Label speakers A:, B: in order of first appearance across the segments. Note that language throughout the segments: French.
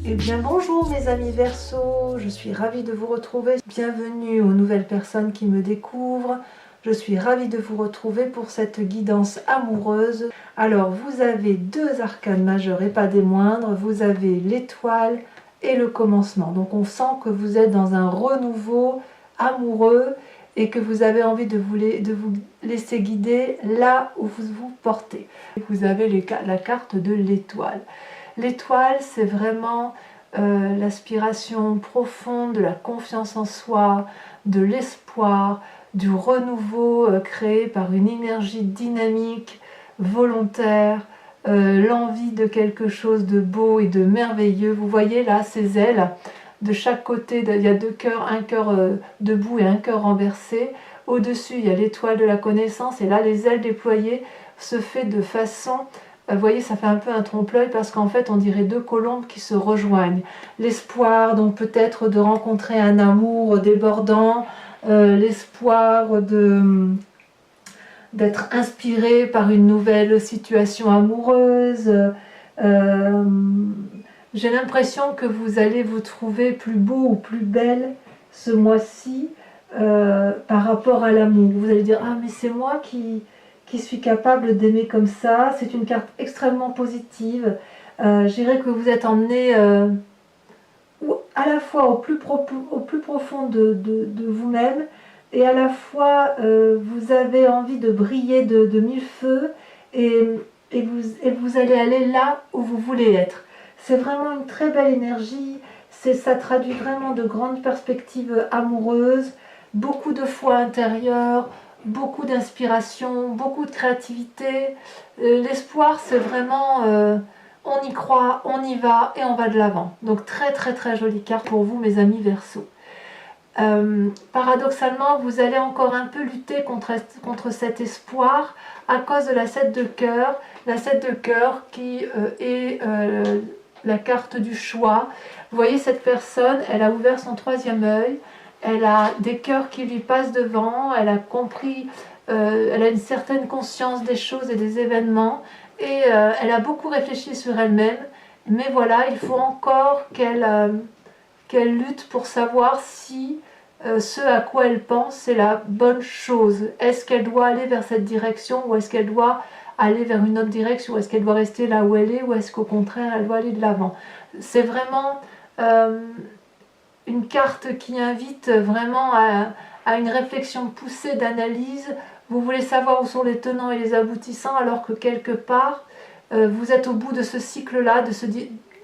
A: Eh bien bonjour mes amis Verseau, je suis ravie de vous retrouver. Bienvenue aux nouvelles personnes qui me découvrent. Je suis ravie de vous retrouver pour cette guidance amoureuse. Alors vous avez deux arcanes majeurs et pas des moindres. Vous avez l'étoile et le commencement. Donc on sent que vous êtes dans un renouveau amoureux et que vous avez envie de vous laisser guider là où vous vous portez. Vous avez la carte de l'étoile. L'étoile, c'est vraiment l'aspiration profonde de la confiance en soi, de l'espoir, du renouveau créé par une énergie dynamique, volontaire, l'envie de quelque chose de beau et de merveilleux. Vous voyez là ces ailes, de chaque côté, il y a deux cœurs, un cœur debout et un cœur renversé. Au-dessus, il y a l'étoile de la connaissance et là, les ailes déployées se fait de façon... Vous voyez, ça fait un peu un trompe-l'œil parce qu'en fait, on dirait deux colombes qui se rejoignent. L'espoir, donc peut-être de rencontrer un amour débordant, l'espoir d'être inspiré par une nouvelle situation amoureuse. J'ai l'impression que vous allez vous trouver plus beau ou plus belle ce mois-ci par rapport à l'amour. Vous allez dire « Ah, mais c'est moi qui suis capable d'aimer comme ça ». C'est une carte extrêmement positive. Je dirais que vous êtes emmené à la fois au plus profond de vous-même et à la fois vous avez envie de briller de mille feux et vous allez aller là où vous voulez être. C'est vraiment une très belle énergie, ça traduit vraiment de grandes perspectives amoureuses, beaucoup de foi intérieure, beaucoup d'inspiration, beaucoup de créativité. L'espoir, c'est vraiment on y croit, on y va et on va de l'avant. Donc très très très jolie carte pour vous mes amis Verseau. Paradoxalement, vous allez encore un peu lutter contre cet espoir à cause de la 7 de cœur. La 7 de cœur qui est la carte du choix. Vous voyez cette personne, elle a ouvert son troisième œil. Elle a des cœurs qui lui passent devant, elle a compris, elle a une certaine conscience des choses et des événements et elle a beaucoup réfléchi sur elle-même, mais voilà, il faut encore qu'elle lutte pour savoir si ce à quoi elle pense c'est la bonne chose. Est-ce qu'elle doit aller vers cette direction ou est-ce qu'elle doit aller vers une autre direction? Est-ce qu'elle doit rester là où elle est ou est-ce qu'au contraire elle doit aller de l'avant? C'est vraiment... une carte qui invite vraiment à une réflexion poussée d'analyse. Vous voulez savoir où sont les tenants et les aboutissants alors que quelque part vous êtes au bout de ce cycle-là.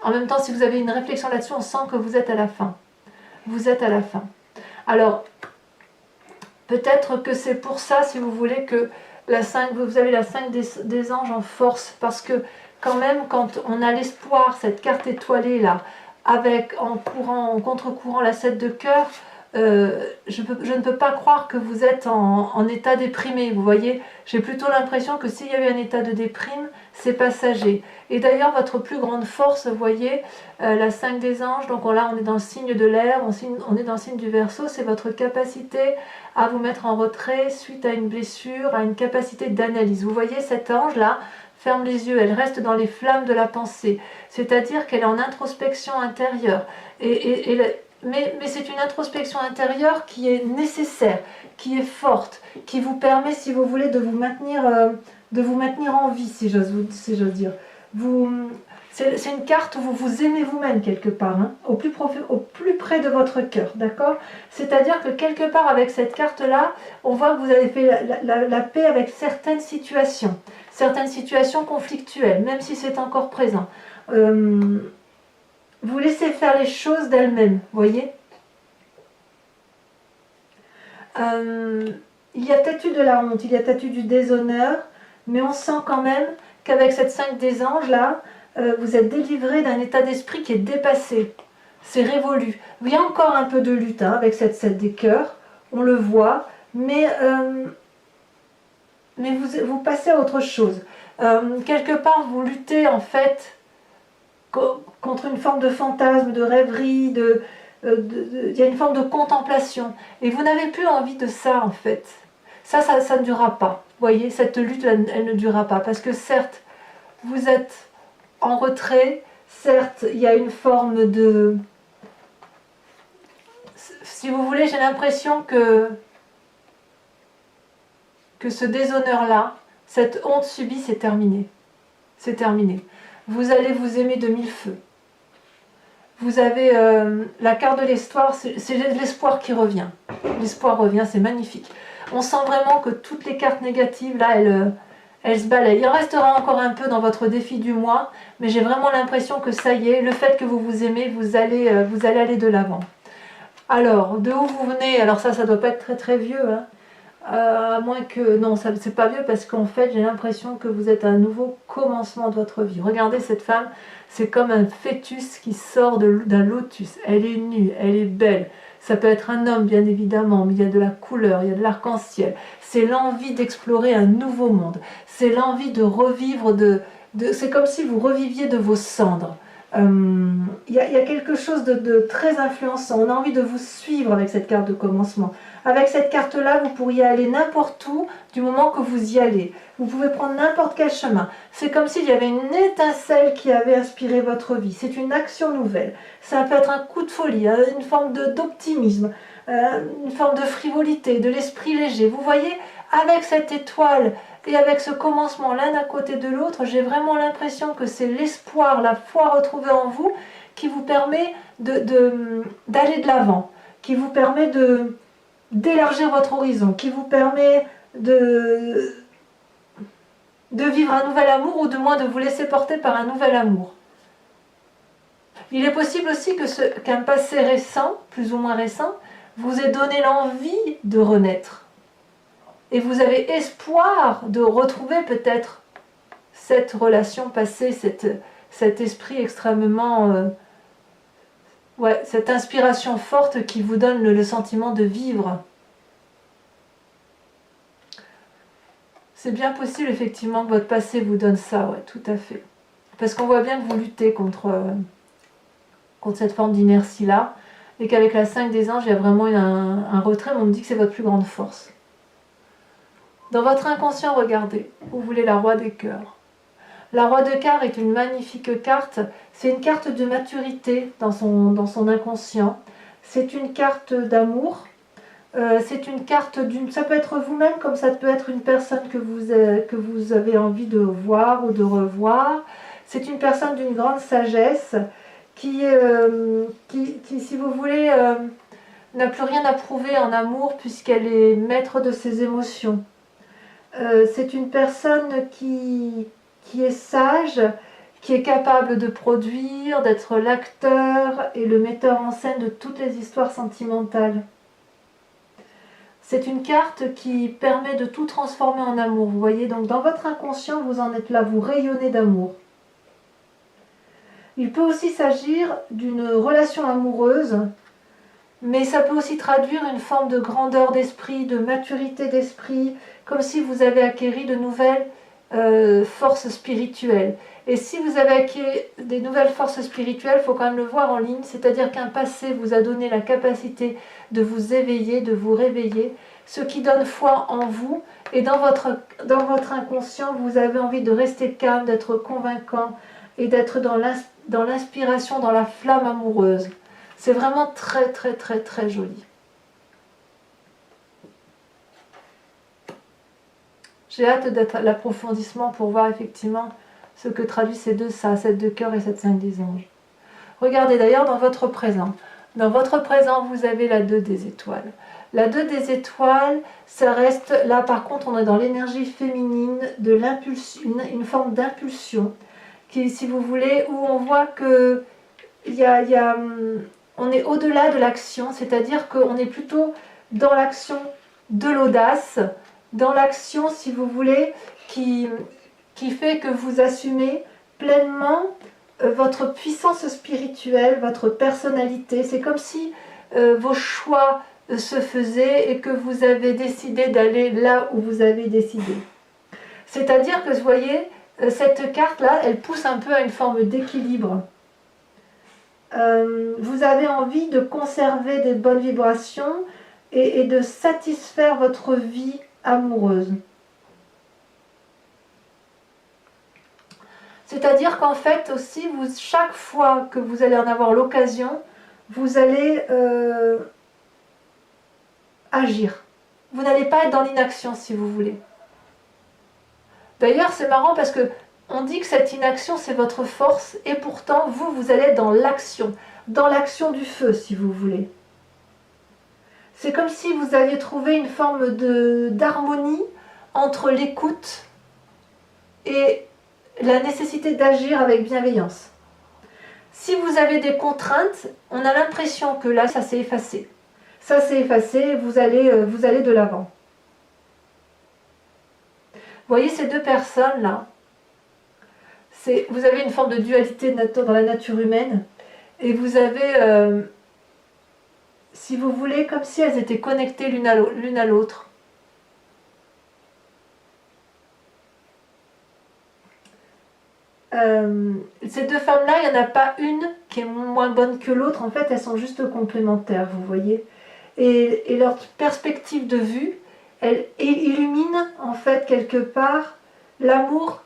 A: En même temps, si vous avez une réflexion là-dessus, on sent que vous êtes à la fin. Vous êtes à la fin. Alors, peut-être que c'est pour ça, si vous voulez, que vous avez la 5 des anges en force. Parce que quand même, quand on a l'espoir, cette carte étoilée là, avec en contre-courant la 7 de cœur, je ne peux pas croire que vous êtes en état déprimé. Vous voyez, j'ai plutôt l'impression que s'il y avait un état de déprime, c'est passager. Et d'ailleurs, votre plus grande force, vous voyez, la 5 des anges, donc là on est dans le signe de l'air, on est dans le signe du Verseau, c'est votre capacité à vous mettre en retrait suite à une blessure, à une capacité d'analyse. Vous voyez cet ange-là, ferme les yeux, elle reste dans les flammes de la pensée, c'est-à-dire qu'elle est en introspection intérieure. Mais c'est une introspection intérieure qui est nécessaire, qui est forte, qui vous permet, si vous voulez, de vous maintenir en vie, si j'ose dire. C'est une carte où vous vous aimez vous-même quelque part, hein, au plus près de votre cœur, d'accord? C'est-à-dire que quelque part avec cette carte-là, on voit que vous avez fait la paix avec certaines situations conflictuelles, même si c'est encore présent. Vous laissez faire les choses d'elles-mêmes, voyez. Il y a peut-être eu de la honte, il y a peut-être eu du déshonneur, mais on sent quand même qu'avec cette 5 des anges là, vous êtes délivré d'un état d'esprit qui est dépassé, c'est révolu. Il y a encore un peu de lutte hein, avec cette 7 des cœurs, on le voit, mais vous passez à autre chose. Quelque part vous luttez en fait contre une forme de fantasme, de rêverie, il y a une forme de contemplation. Et vous n'avez plus envie de ça en fait. Ça ne durera pas. Vous voyez, cette lutte, elle ne durera pas. Parce que certes, vous êtes en retrait, Certes, il y a une forme de... Si vous voulez, j'ai l'impression que ce déshonneur-là, cette honte subie, c'est terminé. C'est terminé. Vous allez vous aimer de mille feux. Vous avez la carte de l'espoir, c'est l'espoir qui revient. L'espoir revient, c'est magnifique. On sent vraiment que toutes les cartes négatives, là, elles se balayent. Il en restera encore un peu dans votre défi du mois, mais j'ai vraiment l'impression que ça y est, le fait que vous vous aimez, vous allez aller de l'avant. Alors, de où vous venez? Alors ça doit pas être très très vieux, hein. À moins que... Non, ça c'est pas vieux parce qu'en fait, j'ai l'impression que vous êtes à un nouveau commencement de votre vie. Regardez cette femme, c'est comme un fœtus qui sort d'un lotus. Elle est nue, elle est belle. Ça peut être un homme, bien évidemment, mais il y a de la couleur, il y a de l'arc-en-ciel. C'est l'envie d'explorer un nouveau monde. C'est l'envie de revivre, c'est comme si vous reviviez de vos cendres. Il y a quelque chose de très influençant. On a envie de vous suivre avec cette carte de commencement. Avec cette carte-là, vous pourriez aller n'importe où du moment que vous y allez. Vous pouvez prendre n'importe quel chemin. C'est comme s'il y avait une étincelle qui avait inspiré votre vie. C'est une action nouvelle. Ça peut être un coup de folie, une forme d'optimisme, une forme de frivolité, de l'esprit léger. Vous voyez, avec cette étoile et avec ce commencement l'un à côté de l'autre, j'ai vraiment l'impression que c'est l'espoir, la foi retrouvée en vous qui vous permet d'aller de l'avant, qui vous permet d'élargir votre horizon, qui vous permet de vivre un nouvel amour ou du moins de vous laisser porter par un nouvel amour. Il est possible aussi qu'un passé récent, plus ou moins récent, vous ait donné l'envie de renaître. Et vous avez espoir de retrouver peut-être cette relation passée, cet esprit extrêmement... cette inspiration forte qui vous donne le sentiment de vivre. C'est bien possible effectivement que votre passé vous donne ça, ouais, tout à fait. Parce qu'on voit bien que vous luttez contre cette forme d'inertie-là, et qu'avec la 5 des anges, il y a vraiment un retrait, mais on me dit que c'est votre plus grande force. Dans votre inconscient, regardez, vous voulez la roi des cœurs. La roi de cœurs est une magnifique carte, c'est une carte de maturité dans son inconscient, c'est une carte d'amour, c'est une carte ça peut être vous-même comme ça peut être une personne que vous avez envie de voir ou de revoir, c'est une personne d'une grande sagesse qui si vous voulez, n'a plus rien à prouver en amour puisqu'elle est maître de ses émotions. C'est une personne qui est sage, qui est capable de produire, d'être l'acteur et le metteur en scène de toutes les histoires sentimentales. C'est une carte qui permet de tout transformer en amour. Vous voyez, donc dans votre inconscient, vous en êtes là, vous rayonnez d'amour. Il peut aussi s'agir d'une relation amoureuse, mais ça peut aussi traduire une forme de grandeur d'esprit, de maturité d'esprit, comme si vous avez acquéri de nouvelles forces spirituelles. Et si vous avez acquis des nouvelles forces spirituelles, il faut quand même le voir en ligne, c'est-à-dire qu'un passé vous a donné la capacité de vous éveiller, de vous réveiller, ce qui donne foi en vous, et dans votre inconscient, vous avez envie de rester calme, d'être convaincant, et d'être dans l'inspiration, dans la flamme amoureuse. C'est vraiment très très très très joli. J'ai hâte d'être à l'approfondissement pour voir effectivement ce que traduit ces deux, ça, cette de cœur et cette 5 des anges. Regardez d'ailleurs dans votre présent. Dans votre présent, vous avez la 2 des étoiles. La 2 des étoiles, ça reste, là par contre, on est dans l'énergie féminine, de l'impulsion, une forme d'impulsion, qui, si vous voulez, où on voit que on est au-delà de l'action, c'est-à-dire qu'on est plutôt dans l'action de l'audace, dans l'action, si vous voulez, qui fait que vous assumez pleinement votre puissance spirituelle, votre personnalité. C'est comme si vos choix se faisaient et que vous avez décidé d'aller là où vous avez décidé. C'est-à-dire que, vous voyez, cette carte-là, elle pousse un peu à une forme d'équilibre. Vous avez envie de conserver des bonnes vibrations et de satisfaire votre vie amoureuse. C'est-à-dire qu'en fait aussi, chaque fois que vous allez en avoir l'occasion, vous allez agir. Vous n'allez pas être dans l'inaction si vous voulez. D'ailleurs, c'est marrant parce que on dit que cette inaction, c'est votre force, et pourtant, vous allez être dans l'action du feu, si vous voulez. C'est comme si vous aviez trouvé une forme d'harmonie entre l'écoute et la nécessité d'agir avec bienveillance. Si vous avez des contraintes, on a l'impression que là, ça s'est effacé. Ça s'est effacé, vous allez de l'avant. Vous voyez ces deux personnes-là, vous avez une forme de dualité dans la nature humaine, et vous avez, si vous voulez, comme si elles étaient connectées l'une à l'autre. Ces deux femmes-là, il n'y en a pas une qui est moins bonne que l'autre, en fait elles sont juste complémentaires, vous voyez. Et leur perspective de vue, elle illumine en fait quelque part l'amour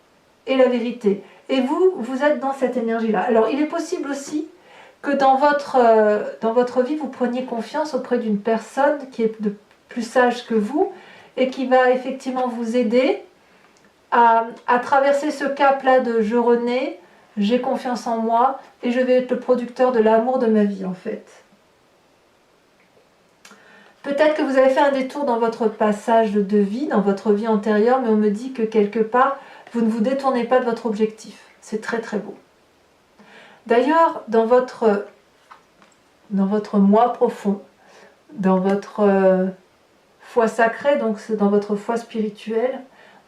A: et la vérité. Et vous êtes dans cette énergie-là. Alors il est possible aussi que dans votre vie, vous preniez confiance auprès d'une personne qui est plus sage que vous et qui va effectivement vous aider à traverser ce cap-là de je renais, j'ai confiance en moi et je vais être le producteur de l'amour de ma vie en fait. Peut-être que vous avez fait un détour dans votre passage de vie, dans votre vie antérieure, mais on me dit que quelque part, vous ne vous détournez pas de votre objectif. C'est très très beau. D'ailleurs, dans votre moi profond, dans votre foi sacrée, donc dans votre foi spirituelle,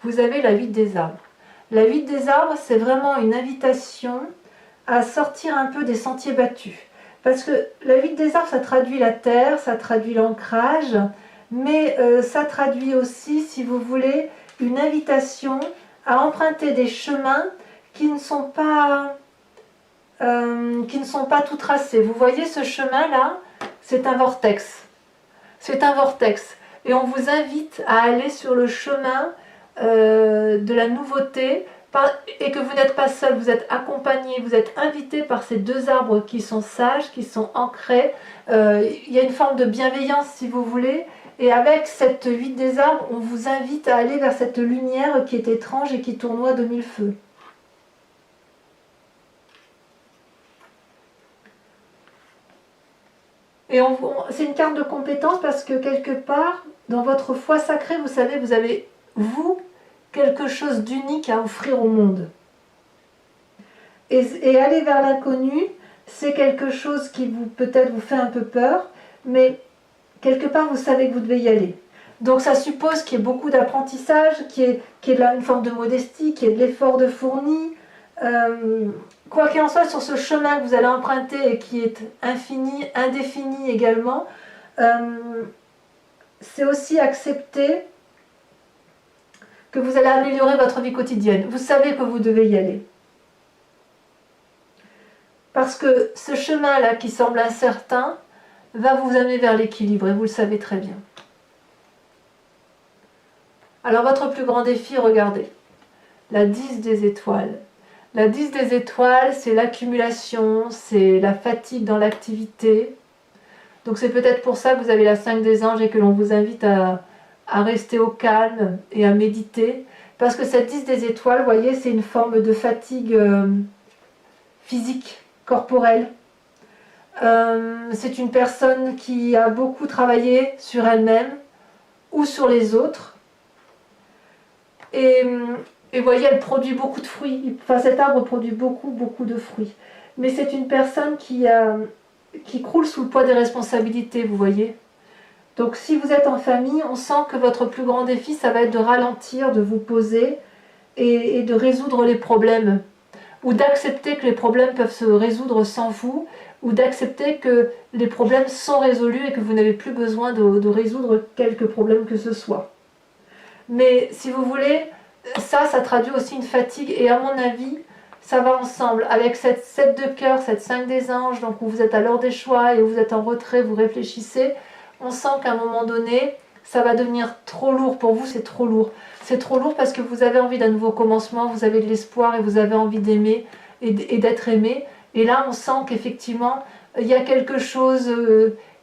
A: vous avez la huit des arbres. La huit des arbres, c'est vraiment une invitation à sortir un peu des sentiers battus. Parce que la huit des arbres, ça traduit la terre, ça traduit l'ancrage, mais ça traduit aussi, si vous voulez, une invitation à emprunter des chemins qui ne sont pas tout tracés. Vous voyez ce chemin-là, c'est un vortex. C'est un vortex. Et on vous invite à aller sur le chemin de la nouveauté, et que vous n'êtes pas seul, vous êtes accompagné, vous êtes invité par ces deux arbres qui sont sages, qui sont ancrés. Il y a une forme de bienveillance si vous voulez, et avec cette huit des arbres, on vous invite à aller vers cette lumière qui est étrange et qui tournoie de mille feux. Et c'est une carte de compétence parce que quelque part, dans votre foi sacrée, vous savez, vous avez, quelque chose d'unique à offrir au monde. Et aller vers l'inconnu, c'est quelque chose qui peut-être vous fait un peu peur, mais quelque part, vous savez que vous devez y aller. Donc ça suppose qu'il y ait beaucoup d'apprentissage, qu'il y ait une forme de modestie, qu'il y ait de l'effort de fourni. Quoi qu'il en soit, sur ce chemin que vous allez emprunter et qui est infini, indéfini également, c'est aussi accepter que vous allez améliorer votre vie quotidienne. Vous savez que vous devez y aller. Parce que ce chemin-là qui semble incertain va vous amener vers l'équilibre et vous le savez très bien. Alors votre plus grand défi, regardez, la 10 des étoiles. La 10 des étoiles, c'est l'accumulation, c'est la fatigue dans l'activité. Donc c'est peut-être pour ça que vous avez la 5 des anges et que l'on vous invite à rester au calme et à méditer. Parce que cette 10 des étoiles, vous voyez, c'est une forme de fatigue physique, corporelle. C'est une personne qui a beaucoup travaillé sur elle-même ou sur les autres. Et vous voyez, elle produit beaucoup de fruits. Enfin, cet arbre produit beaucoup de fruits. Mais c'est une personne qui croule sous le poids des responsabilités, vous voyez. Donc si vous êtes en famille, on sent que votre plus grand défi, ça va être de ralentir, de vous poser et de résoudre les problèmes. Ou d'accepter que les problèmes peuvent se résoudre sans vous, ou d'accepter que les problèmes sont résolus et que vous n'avez plus besoin de résoudre quelques problèmes que ce soit. Mais si vous voulez, ça traduit aussi une fatigue, et à mon avis, ça va ensemble avec cette 7 de cœur, cette 5 des anges, donc où vous êtes à l'heure des choix et où vous êtes en retrait, vous réfléchissez. On sent qu'à un moment donné, ça va devenir trop lourd pour vous, c'est trop lourd. C'est trop lourd parce que vous avez envie d'un nouveau commencement, vous avez de l'espoir et vous avez envie d'aimer et d'être aimé. Et là, on sent qu'effectivement, il y a quelque chose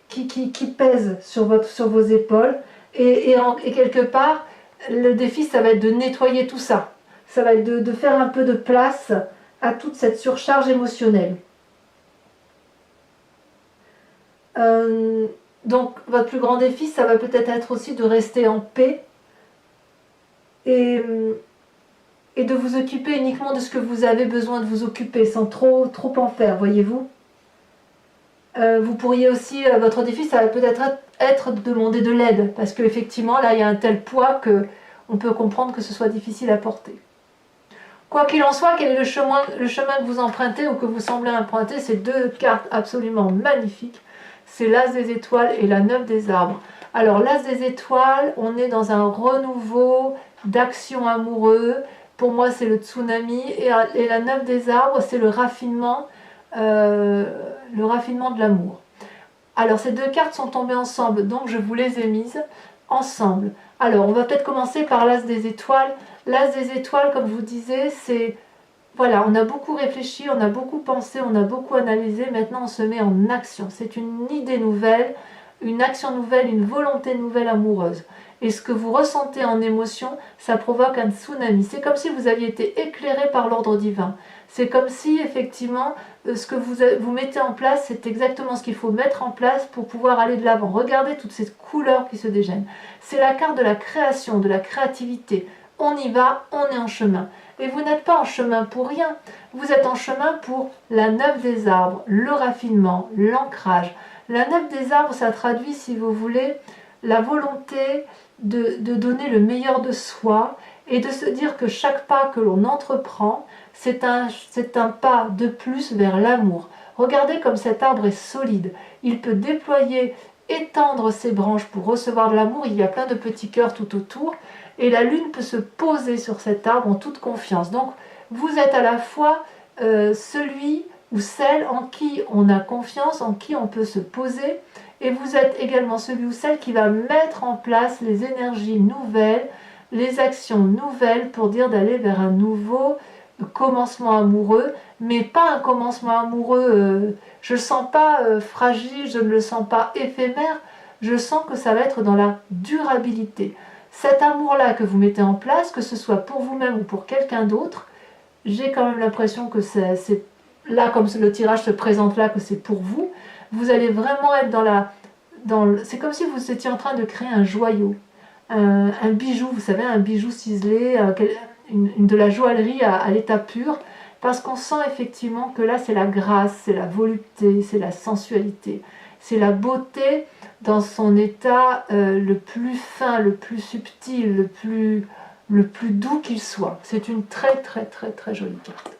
A: qui pèse sur vos épaules. Et quelque part, le défi, ça va être de nettoyer tout ça. Ça va être de faire un peu de place à toute cette surcharge émotionnelle. Donc, votre plus grand défi, ça va peut-être être aussi de rester en paix et de vous occuper uniquement de ce que vous avez besoin de vous occuper, sans trop en faire, voyez-vous. Vous pourriez aussi, votre défi, ça va peut-être être de demander de l'aide, parce qu'effectivement, là, il y a un tel poids que on peut comprendre que ce soit difficile à porter. Quoi qu'il en soit, quel est le chemin que vous empruntez ou que vous semblez emprunter? Ces deux cartes absolument magnifiques. C'est l'As des étoiles et la 9 des arbres. Alors, l'As des étoiles, on est dans un renouveau d'action amoureux. Pour moi, c'est le tsunami. Et la 9 des arbres, c'est le raffinement de l'amour. Alors, ces deux cartes sont tombées ensemble, donc je vous les ai mises ensemble. Alors, on va peut-être commencer par l'As des étoiles. L'As des étoiles, comme je vous disais, c'est... Voilà, on a beaucoup réfléchi, on a beaucoup pensé, on a beaucoup analysé, maintenant on se met en action. C'est une idée nouvelle, une action nouvelle, une volonté nouvelle amoureuse. Et ce que vous ressentez en émotion, ça provoque un tsunami. C'est comme si vous aviez été éclairé par l'ordre divin. C'est comme si, effectivement, ce que vous mettez en place, c'est exactement ce qu'il faut mettre en place pour pouvoir aller de l'avant. Regardez toutes ces couleurs qui se dégainent. C'est la carte de la création, de la créativité. On y va, on est en chemin. Et vous n'êtes pas en chemin pour rien. Vous êtes en chemin pour la 9 des arbres, le raffinement, l'ancrage. La 9 des arbres, ça traduit, si vous voulez, la volonté de donner le meilleur de soi et de se dire que chaque pas que l'on entreprend, c'est un pas de plus vers l'amour. Regardez comme cet arbre est solide. Il peut déployer, étendre ses branches pour recevoir de l'amour. Il y a plein de petits cœurs tout autour. Et la lune peut se poser sur cet arbre en toute confiance. Donc, vous êtes à la fois celui ou celle en qui on a confiance, en qui on peut se poser. Et vous êtes également celui ou celle qui va mettre en place les énergies nouvelles, les actions nouvelles pour dire d'aller vers un nouveau commencement amoureux, mais pas un commencement amoureux, je ne le sens pas fragile, je ne le sens pas éphémère, je sens que ça va être dans la durabilité. Cet amour-là que vous mettez en place, que ce soit pour vous-même ou pour quelqu'un d'autre, j'ai quand même l'impression que c'est là, comme le tirage se présente là, que c'est pour vous. Vous allez vraiment être c'est comme si vous étiez en train de créer un joyau, un bijou, vous savez, un bijou ciselé, de la joaillerie à l'état pur, parce qu'on sent effectivement que là c'est la grâce, c'est la volupté, c'est la sensualité, c'est la beauté dans son état le plus fin, le plus subtil, le plus doux qu'il soit. C'est une très très très très jolie carte.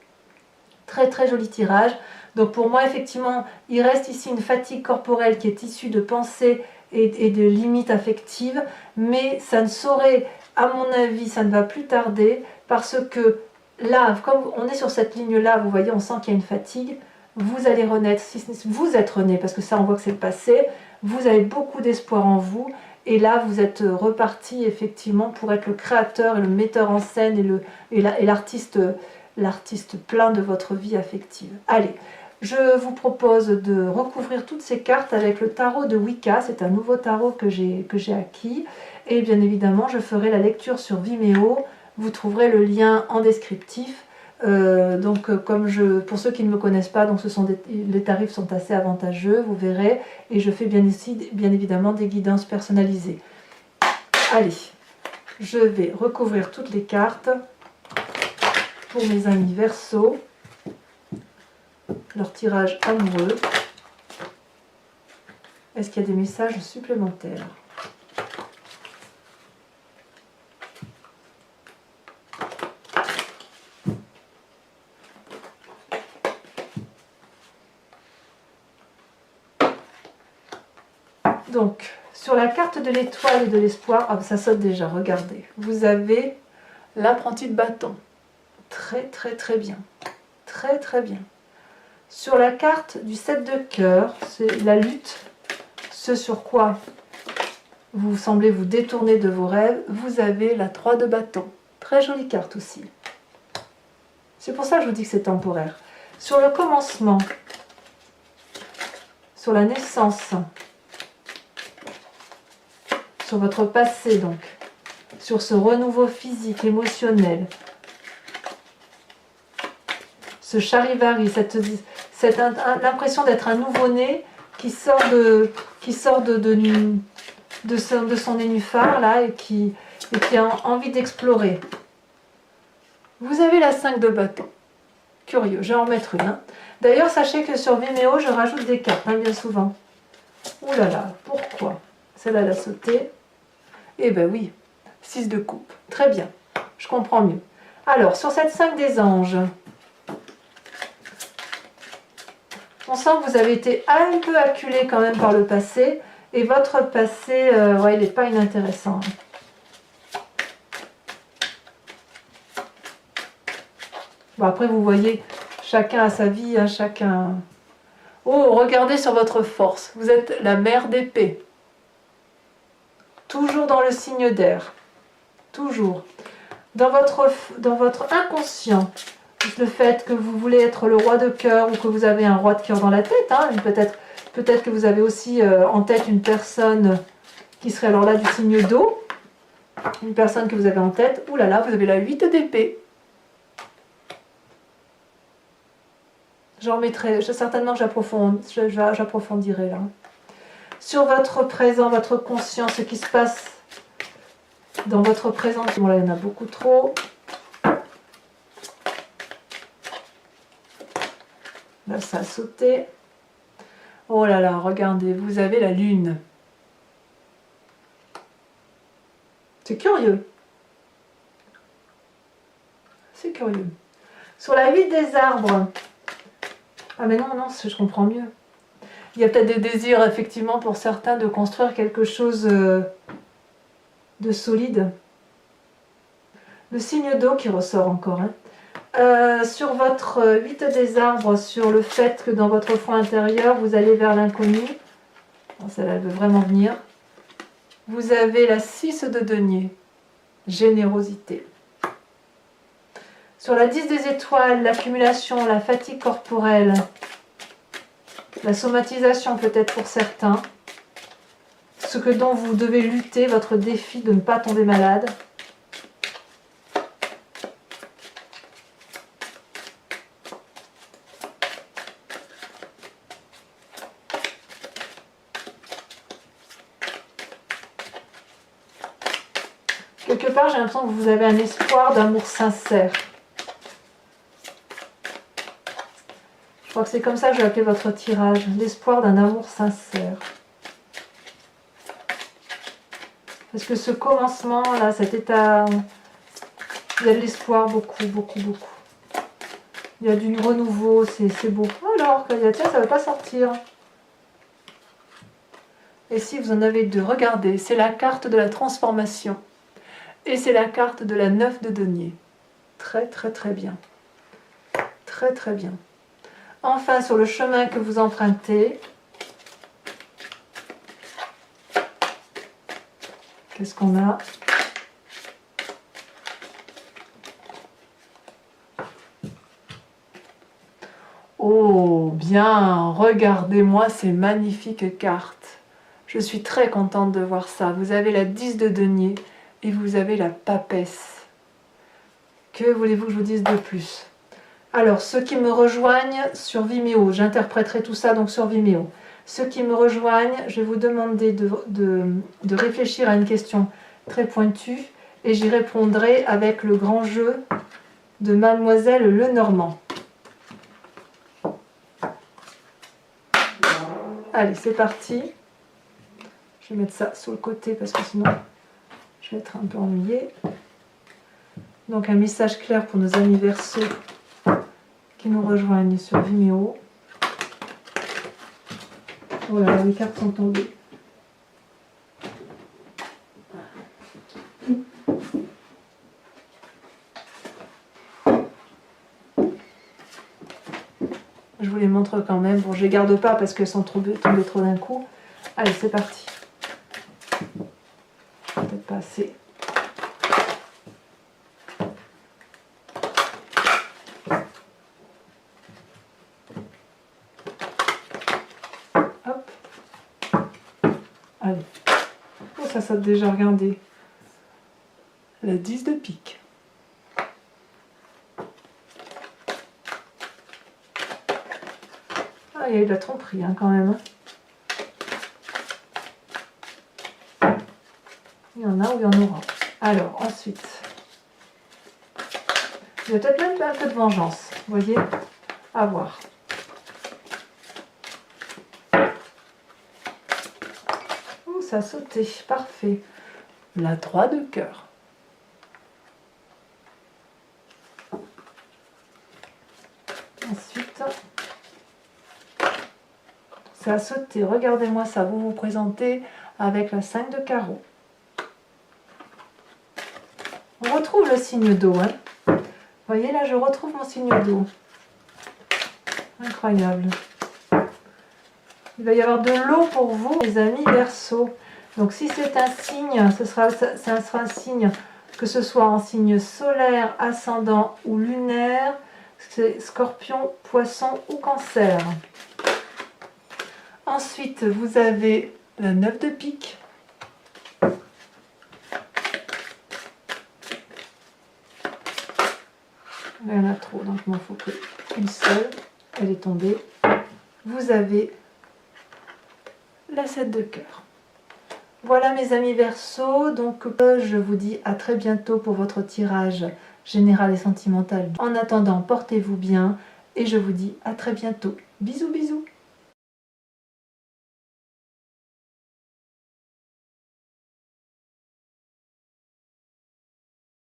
A: Très très joli tirage. Donc pour moi effectivement il reste ici une fatigue corporelle qui est issue de pensées et de limites affectives, mais ça ne saurait, à mon avis, ça ne va plus tarder, parce que là, comme on est sur cette ligne-là, vous voyez, on sent qu'il y a une fatigue, vous allez renaître, si vous êtes rené, parce que ça on voit que c'est le passé, vous avez beaucoup d'espoir en vous, et là vous êtes reparti effectivement pour être le créateur et le metteur en scène et l'artiste plein de votre vie affective. Allez, je vous propose de recouvrir toutes ces cartes avec le tarot de Wicca. C'est un nouveau tarot que j'ai acquis. Et bien évidemment, je ferai la lecture sur Vimeo. Vous trouverez le lien en descriptif. Pour ceux qui ne me connaissent pas, donc les tarifs sont assez avantageux, vous verrez. Et je fais bien évidemment des guidances personnalisées. Allez, je vais recouvrir toutes les cartes pour mes amis Verseau. Leur tirage amoureux. Est-ce qu'il y a des messages supplémentaires? Donc, sur la carte de l'étoile et de l'espoir, ça saute déjà, regardez. Vous avez l'apprenti de bâton. Très très très bien. Très très bien. Sur la carte du 7 de cœur, c'est la lutte, ce sur quoi vous semblez vous détourner de vos rêves, vous avez la 3 de bâton. Très jolie carte aussi. C'est pour ça que je vous dis que c'est temporaire. Sur le commencement, sur la naissance, sur votre passé donc, sur ce renouveau physique, émotionnel, ce charivari, l'impression d'être un nouveau-né qui sort de son nénuphar là et qui a envie d'explorer. Vous avez la 5 de bâton. Curieux, je vais en mettre une. Hein. D'ailleurs, sachez que sur Vimeo, je rajoute des cartes, hein, bien souvent. Ouh là là, pourquoi? Celle-là, elle a sauté. Eh ben oui, 6 de coupe. Très bien, je comprends mieux. Alors, sur cette 5 des anges, on sent que vous avez été un peu acculé quand même par le passé. Et votre passé, ouais, il n'est pas inintéressant. Bon, après, vous voyez, chacun a sa vie, hein, chacun... Oh, regardez sur votre force. Vous êtes la mère d'épée. Toujours dans le signe d'air. Toujours. Dans votre inconscient, le fait que vous voulez être le roi de cœur ou que vous avez un roi de cœur dans la tête, hein, peut-être que vous avez aussi en tête une personne qui serait alors là du signe d'eau. Une personne que vous avez en tête. Ouh là là, vous avez la 8 d'épée. J'en mettrai, certainement j'approfondirai là. Sur votre présent, votre conscience, ce qui se passe dans votre présent. Bon là, il y en a beaucoup trop. Là, ça a sauté. Oh là là, regardez, vous avez la lune. C'est curieux. C'est curieux. Sur la 8 des arbres. Ah mais non, je comprends mieux. Il y a peut-être des désirs, effectivement, pour certains, de construire quelque chose de solide. Le signe d'eau qui ressort encore. Hein. Sur votre 8 des arbres, sur le fait que dans votre foi intérieur, vous allez vers l'inconnu. Celle-là, elle veut vraiment venir. Vous avez la 6 de denier. Générosité. Sur la 10 des étoiles, l'accumulation, la fatigue corporelle, la somatisation peut-être pour certains, ce que dont vous devez lutter, votre défi de ne pas tomber malade. Quelque part, j'ai l'impression que vous avez un espoir d'amour sincère. Je crois que c'est comme ça que je vais appeler votre tirage. L'espoir d'un amour sincère. Parce que ce commencement, là, cet état, il y a de l'espoir, beaucoup, beaucoup, beaucoup. Il y a du renouveau, c'est beau. Alors, tiens, ça ne veut pas sortir. Et si vous en avez deux, regardez, c'est la carte de la transformation. Et c'est la carte de la 9 de denier. Très, très, très bien. Très, très bien. Enfin, sur le chemin que vous empruntez, qu'est-ce qu'on a? Oh, bien, regardez-moi ces magnifiques cartes. Je suis très contente de voir ça. Vous avez la 10 de denier et vous avez la papesse. Que voulez-vous que je vous dise de plus? Alors, ceux qui me rejoignent sur Vimeo, j'interpréterai tout ça donc sur Vimeo. Ceux qui me rejoignent, je vais vous demander de réfléchir à une question très pointue et j'y répondrai avec le grand jeu de Mademoiselle Lenormand. Allez, c'est parti. Je vais mettre ça sur le côté parce que sinon je vais être un peu ennuyée. Donc un message clair pour nos amis Verseaux qui nous rejoignent sur Vimeo. Oh là là, les cartes sont tombées. Je vous les montre quand même. Bon, je les garde pas parce qu'elles sont tombées trop d'un coup. Allez, c'est parti. passer. Hop. Allez. Oh, ça saute déjà, regardez. La 10 de pique. Ah, il y a eu de la tromperie hein, quand même. Il y en a ou il y en aura. Alors, ensuite, il y a peut-être même un peu de vengeance. Vous voyez? À voir. Oh, ça a sauté. Parfait. La 3 de cœur. Ensuite, ça a sauté. Regardez-moi ça. Vous vous présentez avec la 5 de carreau. On retrouve le signe d'eau. Hein. Vous voyez là, je retrouve mon signe d'eau. Incroyable. Il va y avoir de l'eau pour vous, les amis Verseau. Donc si c'est un signe, ça sera un signe, que ce soit en signe solaire, ascendant ou lunaire, c'est Scorpion, Poisson ou Cancer. Ensuite, vous avez la 9 de pique. Il y en a trop, donc il m'en faut qu'une seule. Elle est tombée. Vous avez la 7 de cœur. Voilà mes amis Verseau, donc je vous dis à très bientôt pour votre tirage général et sentimental. En attendant, portez-vous bien et je vous dis à très bientôt. Bisous bisous.